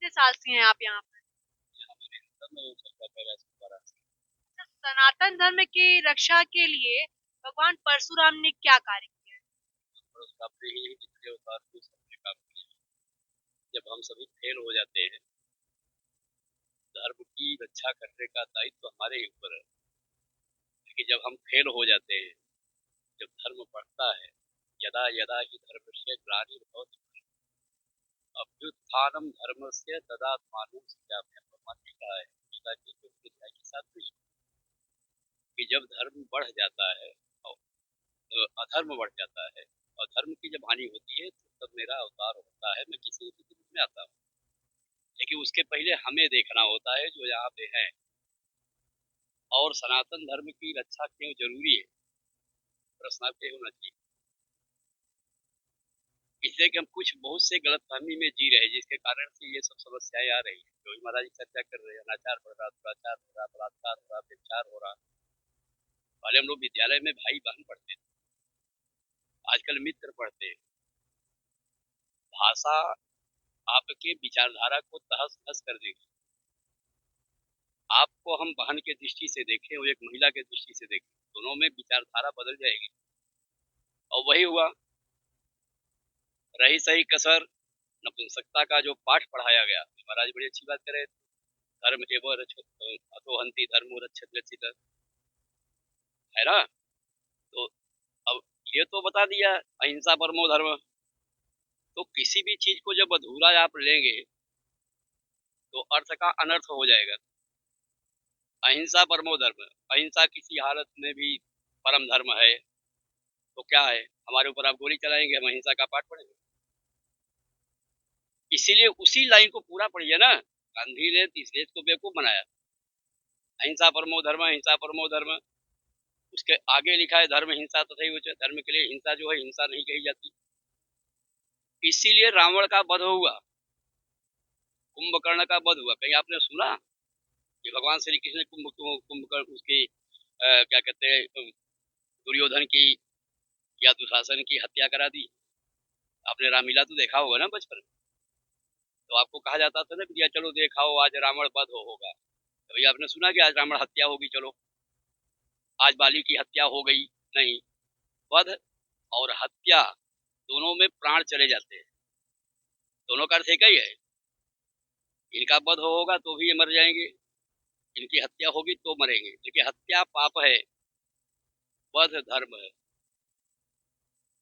कितने साल से हैं आप यहाँ पर? अच्छा, सनातन धर्म की रक्षा के लिए भगवान परशुराम ने क्या कार्य किया है? जब हम सभी फेल हो जाते हैं, धर्म की रक्षा करने का दायित्व हमारे ही ऊपर है। लेकिन जब हम फेल हो जाते हैं, जब धर्म बढ़ता है, यदा यदा ही धर्मस्य ग्लानिर्भवति अभ्युत्थानम धर्मस्य तदात्मानं सृजाम्यहम्। भगवान ने कहा है गीता के जो अध्याय के 7वें श्लोक कि जब धर्म बढ़ जाता है और अधर्म बढ़ जाता है और धर्म की जब हानि होती है तो तब मेरा अवतार होता है, मैं किसी न किसी रूप में आता हूँ। लेकिन उसके पहले हमें देखना होता है जो यहाँ पे है। और सनातन धर्म की रक्षा क्यों जरूरी है, प्रश्न आपके होना चाहिए। इसलिए कि हम कुछ बहुत से गलतफहमी में जी रहे हैं, जिसके कारण से ये सब समस्याएं आ रही है। जो महाराज जी चर्चा कर रहे हैं, अनाचार बढ़ रहा, दुराचार हो रहा, बलात्कार हो रहा, व्यभिचार हो रहा। पहले हम लोग विद्यालय में भाई बहन पढ़ते थे, आजकल मित्र पढ़ते हैं। भाषा आपके विचारधारा को तहस नहस कर देगी। आपको हम बहन के दृष्टि से देखें और एक महिला के दृष्टि से देखें, दोनों में विचारधारा बदल जाएगी। और वही हुआ, रही सही कसर नपुंसकता का जो पाठ पढ़ाया गया। महाराज बड़ी अच्छी बात करे, धर्म एवं अथोहंति धर्मो रक्षति रक्षित, है ना। तो अब ये तो बता दिया अहिंसा परमो धर्म। तो किसी भी चीज को जब अधूरा आप लेंगे तो अर्थ का अनर्थ हो जाएगा। अहिंसा परमो धर्म, अहिंसा किसी हालत में भी परम धर्म है तो क्या है, हमारे ऊपर आप गोली चलाएंगे, हम अहिंसा का पाठ पढ़ेंगे। इसीलिए उसी लाइन को पूरा पढ़िए ना। गांधी ने इस देश को बेवकूफ बनाया, अहिंसा परमो धर्म, अहिंसा परमो धर्म। उसके आगे लिखा है धर्म हिंसा तथा तो धर्म के लिए हिंसा जो है हिंसा नहीं कही जाती। इसीलिए रावण का वध हुआ, कुंभकर्ण का वध हुआ। कहीं आपने सुना कि भगवान श्री कृष्ण ने कुंभकर्ण उसकी क्या कहते हैं दुर्योधन की या दुशासन की हत्या करा दी? आपने रामलीला तो देखा होगा ना बचपन में। तो आपको कहा जाता था ना भैया चलो देखाओ आज रावण वध होगा। तो भैया आपने सुना कि आज रावण हत्या होगी, चलो आज बाली की हत्या हो गई? नहीं। वध और हत्या दोनों में प्राण चले जाते हैं, दोनों का अर्थ एक ही है। इनका वध होगा तो भी ये मर जाएंगे, इनकी हत्या होगी तो मरेंगे। लेकिन हत्या पाप है, वध धर्म है।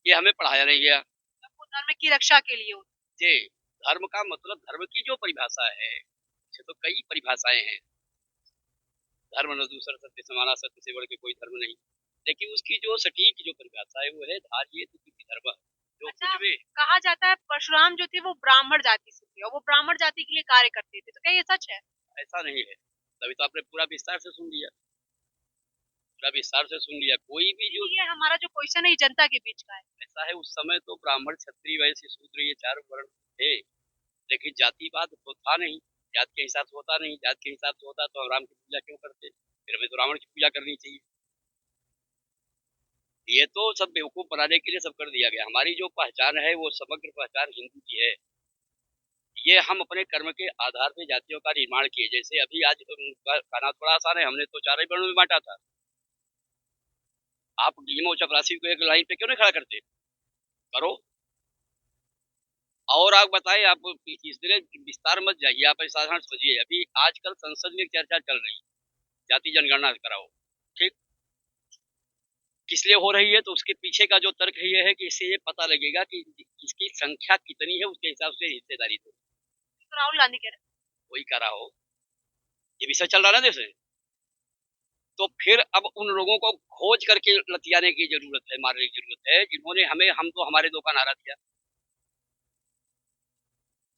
ये हमें पढ़ाया नहीं गया। वो धर्म की रक्षा के लिए होता जी। धर्म का मतलब, धर्म की जो परिभाषा है, इसे तो कई परिभाषाएं हैं। धर्म न दूसरा सत्य समाना, सत्य से बढ़ के कोई धर्म नहीं। लेकिन उसकी जो सटीक जो परिभाषा है वो है धार्य धर्म, है। जो अच्छा, कुछ भी। कहा जाता है परशुराम जो थे वो ब्राह्मण जाति से थे और वो ब्राह्मण जाति के लिए कार्य करते थे, तो क्या ये सच है? ऐसा नहीं है, तभी तो आपने पूरा विस्तार से सुन लिया, पूरा विस्तार से सुन लिया। कोई भी जो ये हमारा जो क्वेश्चन है ये जनता के बीच का है। ऐसा है, उस समय तो ब्राह्मण क्षत्रिय वैश्य शूद्र ये चार वर्ण थे। लेकिन जातिवाद तो था नहीं, जात के हिसाब से होता नहीं। जात के हिसाब से होता तो हम राम की पूजा क्यों करते, फिर हमें तो रावण की पूजा करनी चाहिए। ये तो सब बेवकूफ बनाने के लिए सब कर दिया गया। हमारी जो पहचान है वो समग्र पहचान हिंदू की है। ये हम अपने कर्म के आधार पे जातियों का निर्माण किए। जैसे अभी आज खाना थोड़ा आसान है, हमने तो चार ही वर्णों में बांटा था। आप भीम और चपरासी को एक लाइन पे क्यों नहीं खड़ा करते, करो। और आप बताएं, आप इसलिए विस्तार मत जाइए, आप साधारण समझिए। अभी आजकल संसद में चर्चा चल रही, जाति जनगणना कराओ, ठीक। किस लिए हो रही है, तो उसके पीछे का जो तर्क है ये है कि इससे ये पता लगेगा कि इसकी संख्या कितनी है, उसके हिसाब से हिस्सेदारी दो। तो राहुल गांधी कह रहे वही करा हो, ये विषय चल रहा ना देश में। तो फिर अब उन लोगों को खोज करके लतियाने की जरूरत है, मारने की जरूरत है, जिन्होंने हमें हम तो हमारे दो का नारा दिया।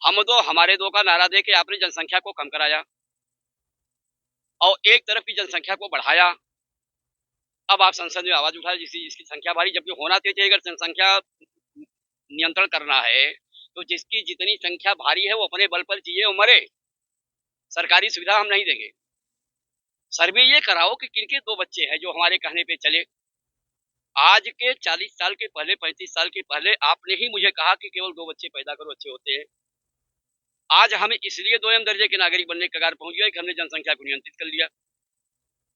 हम तो हमारे दो का नारा दे के आपने जनसंख्या को कम कराया और एक तरफ की जनसंख्या को बढ़ाया। अब आप संसद में आवाज उठाए जिसकी संख्या भारी, जबकि होना चाहिए अगर जनसंख्या नियंत्रण करना है तो जिसकी जितनी संख्या भारी है वो अपने बल पर जिए और मरे, सरकारी सुविधा हम नहीं देंगे। सर्वे ये कराओ कि किनके दो बच्चे हैं जो हमारे कहने पे चले। आज के 40 साल के पहले, 35 साल के पहले आपने ही मुझे कहा कि केवल दो बच्चे पैदा करो अच्छे होते हैं। आज हम इसलिए 2M दर्जे के नागरिक बनने के कगार पहुंच गए कि हमने जनसंख्या को नियंत्रित कर लिया,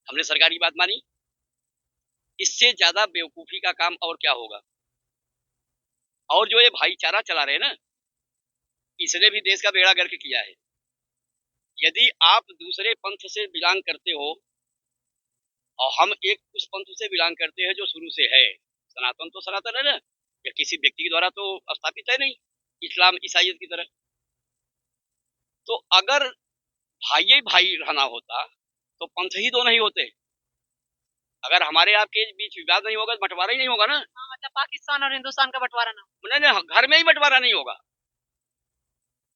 हमने सरकार की बात मानी। इससे ज्यादा बेवकूफी का काम और क्या होगा। और जो ये भाईचारा चला रहे ना, इसने भी देश का बेड़ा गर्क किया है। यदि आप दूसरे पंथ से बिलोंग करते हो और हम एक उस पंथ से बिलोंग करते हैं जो शुरू से है, सनातन तो सनातन है ना, या किसी व्यक्ति के द्वारा तो स्थापित है नहीं, इस्लाम ईसाइयत की तरह। तो अगर भाई भाई रहना होता तो पंथ ही दो नहीं होते। अगर हमारे आपके बीच विवाद नहीं होगा तो बंटवारा ही नहीं होगा ना। हाँ, मतलब पाकिस्तान और हिंदुस्तान का बंटवारा ना हो। नहीं, घर में ही बंटवारा नहीं होगा।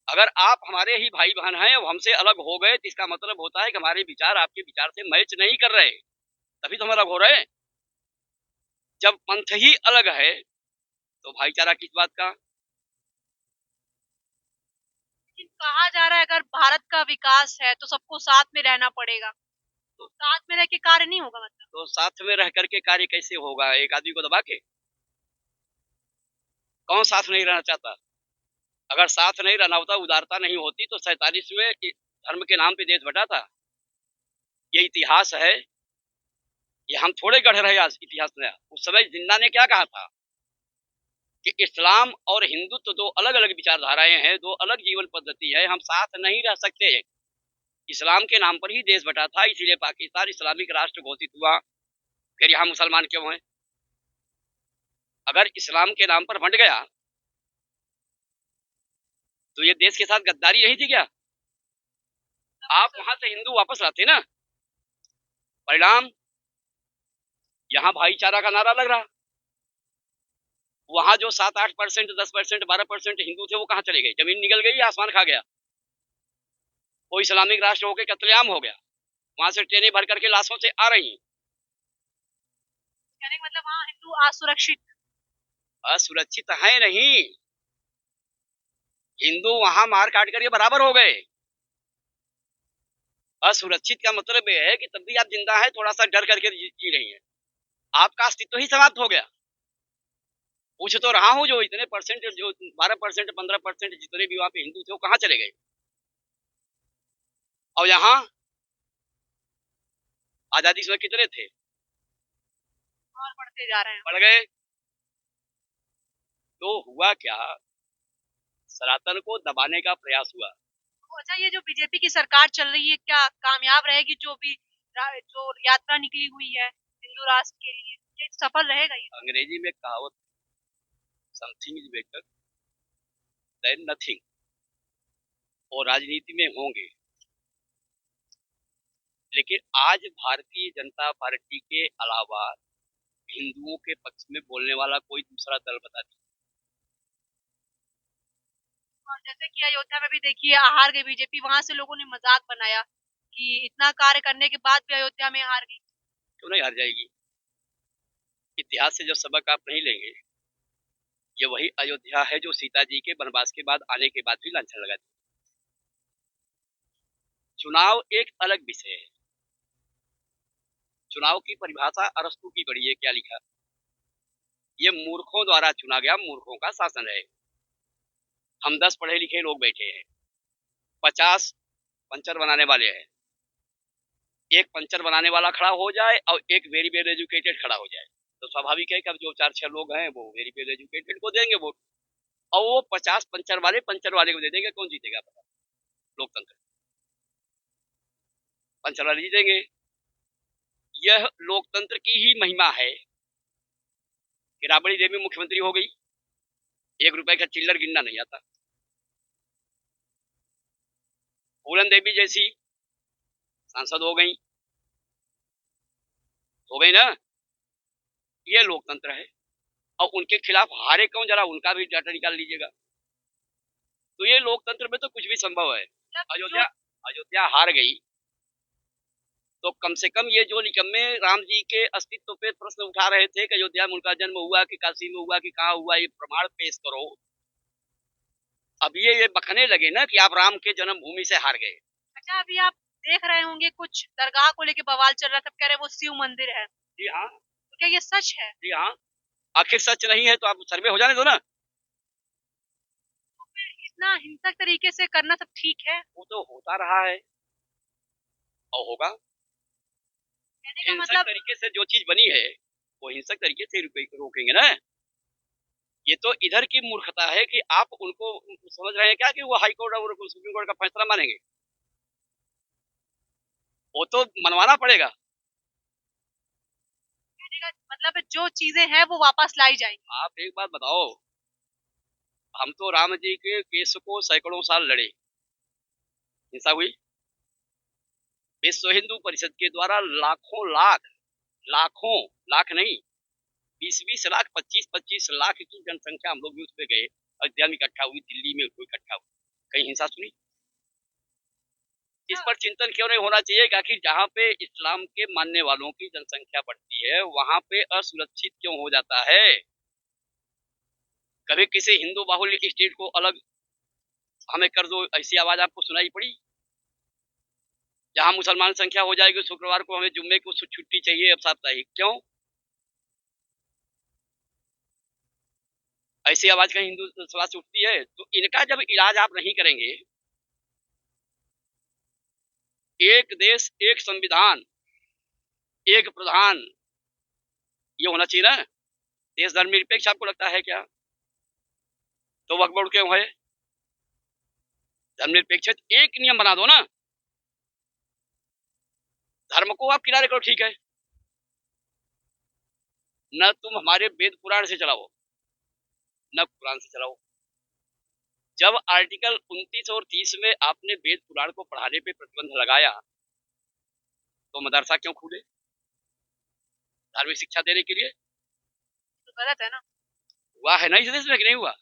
अगर आप हमारे ही भाई बहन हैं और हमसे अलग हो गए तो इसका मतलब होता है कि हमारे विचार आपके विचार से मैच नहीं कर रहे, तभी तो हम अलग हो रहे हैं। जब पंथ ही अलग है तो भाईचारा किस बात का। लेकिन कहा जा रहा है अगर भारत का विकास है तो सबको साथ में रहना पड़ेगा, तो साथ में रह के कार्य नहीं होगा मतलब। तो साथ में रह करके कार्य कैसे होगा, एक आदमी को दबा के? कौन साथ नहीं रहना चाहता। अगर साथ नहीं रहना होता, उदारता नहीं होती तो 47 में धर्म के नाम पे देश बटा था। ये इतिहास है, ये हम थोड़े गढ़ रहे आज इतिहास में। उस समय जिन्ना ने क्या कहा था कि इस्लाम और हिंदुत्व दो अलग अलग विचारधाराएं हैं, दो अलग जीवन पद्धति है, हम साथ नहीं रह सकते। इस्लाम के नाम पर ही देश बटा था, इसीलिए पाकिस्तान इस्लामिक राष्ट्र घोषित हुआ। फिर यहाँ मुसलमान क्यों हैं? अगर इस्लाम के नाम पर बंट गया तो ये देश के साथ गद्दारी नहीं थी क्या? आप वहां से हिंदू वापस लाते ना, परिणाम यहाँ भाईचारा का नारा लग रहा। वहां जो 7-8%, 10%, 12% हिंदू थे वो कहाँ चले गए? जमीन निकल गई, आसमान खा गया। वो इस्लामिक राष्ट्र होकर कत्लेआम हो गया। वहां से ट्रेनें भर करके लाशों से आ रही। कहने का मतलब वहाँ हिंदू असुरक्षित। असुरक्षित है नहीं, हिंदू वहां मार काट करके बराबर हो गए। असुरक्षित का मतलब यह है कि तब भी आप जिंदा है, थोड़ा सा डर करके जी रही है, आपका अस्तित्व ही समाप्त हो गया। पूछ तो रहा हूं, जो इतने परसेंट, जो 12%, 15% जितने भी वहां पे हिंदू थे वो कहाँ चले गए? और यहाँ आजादी समय कितने थे? और बढ़ते जा रहे हैं। बढ़ गए। तो हुआ क्या, सनातन को दबाने का प्रयास हुआ। तो अच्छा, ये जो बीजेपी की सरकार चल रही है क्या कामयाब रहेगी? जो भी जो यात्रा निकली हुई है हिंदू राष्ट्र के लिए, ये सफल रहेगा ये? अंग्रेजी में कहावत, something is better than nothing. और राजनीति में होंगे, लेकिन आज भारतीय जनता पार्टी के अलावा हिंदुओं के पक्ष में बोलने वाला कोई दूसरा दल बता दीजिए। और जैसे कि अयोध्या में भी देखिए हार गई बीजेपी, वहां से लोगों ने मजाक बनाया कि इतना कार्य करने के बाद भी अयोध्या में हार गई। क्यों नहीं हार जाएगी? इतिहास से जब सबक आप नहीं लेंगे, ये वही अयोध्या है जो सीता जी के वनवास के बाद आने के बाद भी लांछन लगा दी। चुनाव एक अलग विषय है। चुनाव की परिभाषा अरस्तू की पढ़िए, क्या लिखा? ये मूर्खों द्वारा चुना गया मूर्खों का शासन है। हम 10 पढ़े लिखे लोग बैठे हैं, 50 पंचर बनाने वाले हैं। एक पंचर बनाने वाला खड़ा हो जाए और एक वेरी वेल एजुकेटेड खड़ा हो जाए, तो स्वाभाविक है कि अब जो 4-6 लोग हैं वो वेरी वेल एजुकेटेड को देंगे वोट, और वो 50 पंचर वाले को दे देंगे। कौन जीतेगा पता? लोकतंत्र। पंचर वाले जीतेंगे। यह लोकतंत्र की ही महिमा है कि राबड़ी देवी मुख्यमंत्री हो गई, 1 रुपए का चिल्लर गिनना नहीं आता। पूरन देवी जैसी सांसद हो गई ना। ये लोकतंत्र है। और उनके खिलाफ हारे कौन, जरा उनका भी डाटा निकाल लीजिएगा। तो ये लोकतंत्र में तो कुछ भी संभव है। अयोध्या अयोध्या हार गई तो कम से कम ये जो निकम्मे राम जी के अस्तित्व पे प्रश्न उठा रहे थे कि अयोध्या में उनका जन्म हुआ कि काशी में हुआ कि कहाँ हुआ, ये प्रमाण पेश करो। अब ये बखने लगे ना कि आप राम के जन्मभूमि से हार गए। अच्छा, अभी आप देख रहे होंगे कुछ दरगाह को लेके बवाल चल रहा था, कह रहे वो शिव मंदिर है। जी हाँ। तो क्या ये सच है? जी हाँ। आखिर सच नहीं है तो आप सर्वे हो जाने दो ना। इतना हिंसक तरीके से करना सब ठीक है? वो तो होता रहा है और होगा। कहने का हिंसक मतलब तरीके से जो चीज बनी है वो हिंसक तरीके से रोकेंगे ना। ये तो इधर की मूर्खता है कि आप उनको समझ रहे हैं क्या कि वो हाई कोर्ट और सुप्रीम कोर्ट का फैसला मानेंगे। वो तो मनवाना पड़ेगा। कहने का मतलब जो चीजें हैं वो वापस लाई जाएंगी। आप एक बात बताओ, हम तो राम जी के केस को सैकड़ों साल लड़े, हिंसा हुई। विश्व हिंदू परिषद के द्वारा लाखों लाख, लाखों लाख नहीं, 20-20 लाख, 25-25 लाख की जनसंख्या हम लोग भी उस पे गए, अयोध्या में इकट्ठा हुई, दिल्ली में इकट्ठा हुई, कहीं हिंसा सुनी? इस पर चिंतन क्यों नहीं होना चाहिए कि आखिर जहाँ पे इस्लाम के मानने वालों की जनसंख्या बढ़ती है वहां पे असुरक्षित क्यों हो जाता है? कभी किसी हिंदू बाहुल्य स्टेट को अलग हमें कर दो, ऐसी आवाज आपको सुनाई पड़ी? जहां मुसलमान संख्या हो जाएगी शुक्रवार को हमें जुम्मे को छुट्टी चाहिए अब साप्ताहिक, क्यों? ऐसी आवाज कहीं हिंदू समाज से उठती है? तो इनका जब इलाज आप नहीं करेंगे, एक देश एक संविधान एक प्रधान, ये होना चाहिए ना। देश धर्मनिरपेक्ष आपको लगता है क्या? तो वक्फ बोर्ड क्यों है? धर्मनिरपेक्ष एक नियम बना दो ना, धर्म को आप किनारे करो, ठीक है, न तुम हमारे वेद पुराण से चलाओ न कुरान से चलाओ। जब आर्टिकल 29 और 30 में आपने वेद पुराण को पढ़ाने पे प्रतिबंध लगाया तो मदरसा क्यों खुले? धार्मिक शिक्षा देने के लिए। तो गलत है ना। हुआ है ना इस देश में कि नहीं हुआ?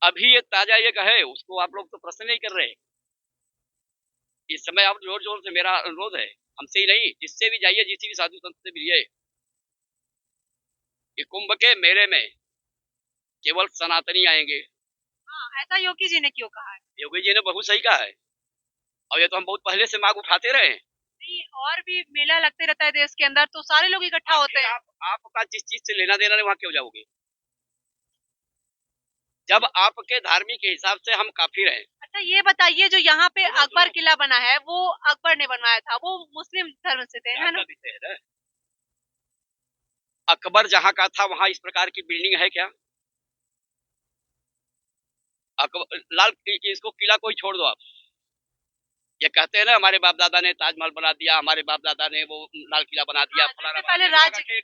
अभी ये ताजा ये है, उसको आप लोग तो प्रश्न नहीं कर रहे। इस समय आप जोर जोर से, मेरा अनुरोध है, हमसे ही नहीं जिससे भी जाइए, जिस भी साधु संत से मिलिए, कि कुंभ के मेले में केवल सनातनी आएंगे। हाँ, ऐसा योगी जी ने क्यों कहा है? योगी जी ने बहुत सही कहा है, और ये तो हम बहुत पहले से मांग उठाते रहे हैं। नहीं, और भी मेला लगते रहता है देश के अंदर, तो सारे लोग इकट्ठा होते हैं। आपका जिस चीज से लेना देना नहीं वहां क्यों जाओगे? जब आपके धार्मिक के हिसाब से हम काफिर हैं। अच्छा ये बताइए, जो यहाँ पे अकबर किला बना है वो अकबर ने बनवाया था, वो मुस्लिम धर्म से थे, है ना? विषय है, अकबर जहाँ का था वहां इस प्रकार की बिल्डिंग है क्या? अकबर लाल, इसको किला को ही छोड़ दो आप। ये कहते हैं ना हमारे बाप दादा ने ताजमहल बना दिया, हमारे बाप दादा ने वो लाल किला बना दिया, हाँ, फलाना सबसे बना पहले दिया।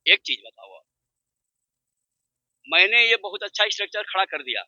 एक चीज बताओ, मैंने ये बहुत अच्छा स्ट्रक्चर खड़ा कर दिया,